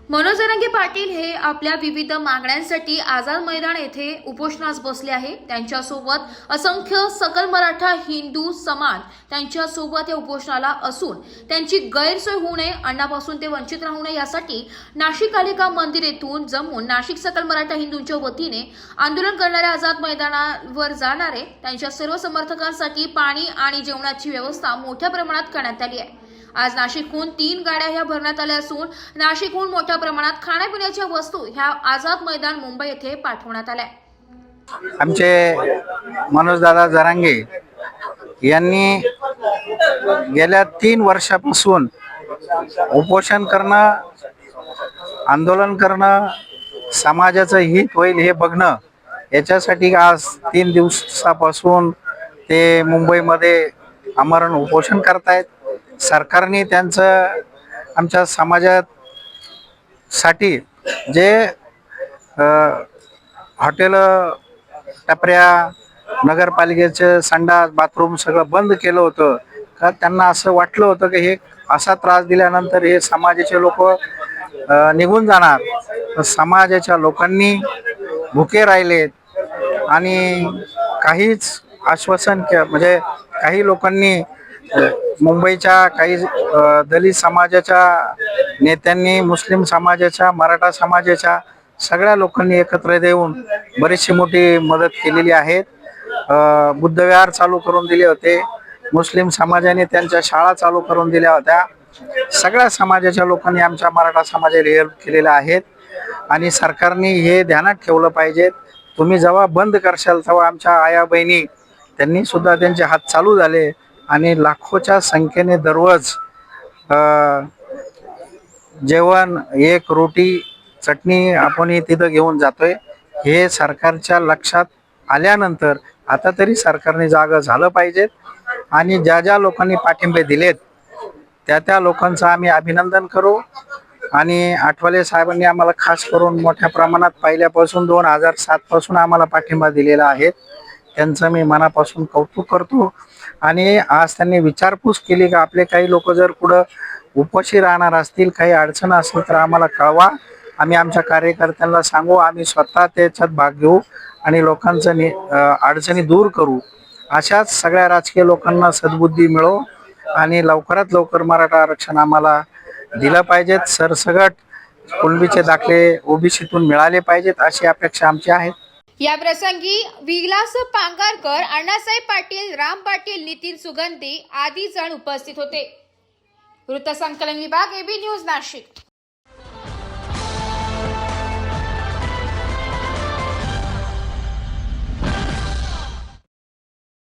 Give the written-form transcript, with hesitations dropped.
मनोज जरांगे पाटील हे आपल्या विविध मागण्यांसाठी आझाद मैदान येथे उपोषणास बसले आहे। त्यांच्यासोबत असंख्य सकल मराठा हिंदू समाज त्यांच्यासोबत या उपोषणाला असून त्यांची गैरसोय होऊ नये, अन्नापासून ते वंचित राहू नये यासाठी नाशिक कालिका मंदिर येथून जमून नाशिक सकल मराठा हिंदूंच्या वतीने आंदोलन करणाऱ्या आझाद मैदानावर जाणारे त्यांच्या सर्व समर्थकांसाठी पाणी आणि जेवणाची व्यवस्था मोठ्या प्रमाणात करण्यात आली आहे। आज नाशिकहून 3 गाड्या ह्या भरण्यात आल्या असून नाशिकहून मोठ्या प्रमाणात खाण्यापिण्याच्या वस्तू ह्या आझाद मैदान मुंबई येथे पाठवण्यात आल्या। आमचे मनोज दादा जरांगे यांनी गेल्या 3 वर्षापासून उपोषण करणं, आंदोलन करणं, समाजाचं हित होईल हे बघणं याच्यासाठी आज 3 दिवसापासून ते मुंबईमध्ये आमरण उपोषण करतायत। सरकारने त्यांचं आमच्या समाजासाठी जे हॉटेल, टपऱ्या, नगरपालिकेचे संडास, बाथरूम सगळं बंद केलं होतं का त्यांना असं वाटलं होतं की हे असा त्रास दिल्यानंतर हे समाजाचे लोक निघून जाणार। तर समाजाच्या लोकांनी भुके राहिलेत आणि काहीच आश्वासन म्हणजे काही लोकांनी मुंबईच्या काही दलित समाजाच्या नेत्यांनी, मुस्लिम समाजाच्या, मराठा समाजाच्या सगळ्या लोकांनी एकत्र येऊन बरीचशी मोठी मदत केलेली आहे। बुद्धविहार चालू करून दिले होते, मुस्लिम समाजाने त्यांच्या शाळा चालू करून दिल्या होत्या। सगळ्या समाजाच्या लोकांनी आमच्या मराठा समाजाला हेल्प केलेल्या आहेत आणि सरकारने हे ध्यानात ठेवलं पाहिजे। तुम्ही जेव्हा बंद करशाल तेव्हा आमच्या आया बहिणी त्यांनी सुद्धा त्यांचे हात चालू झाले आणि लाखोच्या संख्येने दररोज जेवण, एक रोटी, चटणी आपण तिथं घेऊन जातोय। हे सरकारच्या लक्षात आल्यानंतर आता तरी सरकारने जागा झालं पाहिजे आणि ज्या ज्या लोकांनी पाठिंबे दिलेत त्या लोकांचं आम्ही अभिनंदन करू। आणि आठवले साहेबांनी आम्हाला खास करून मोठ्या प्रमाणात पहिल्यापासून 2007 पासून आम्हाला पाठिंबा दिलेला आहे, त्यांचं मी मनापासून कौतुक करतो। आणि आज त्यांनी विचारपूस केली की आपले काही लोक जर कुठं उपाशी राहणार असतील, काही अडचण असेल तर आम्हाला कळवा, आम्ही आमच्या कार्यकर्त्यांना सांगू, आम्ही स्वतः त्याच्यात भाग घेऊ आणि लोकांचं अडचणी दूर करू। अशाच सगळ्या राजकीय लोकांना सद्बुद्धी मिळो आणि लवकरात लवकर मराठा आरक्षण आम्हाला दिलं पाहिजेत। सरसगट कुणबीचे दाखले ओबीसीतून मिळाले पाहिजेत अशी अपेक्षा आमची आहे। या प्रसंगी विलास पांगारकर, अण्णासाहेब पाटील, राम पाटील, नितीन सुगंधी आदी जण उपस्थित होते। वृत्तसंकलन विभाग, एबी न्यूज, नाशिक।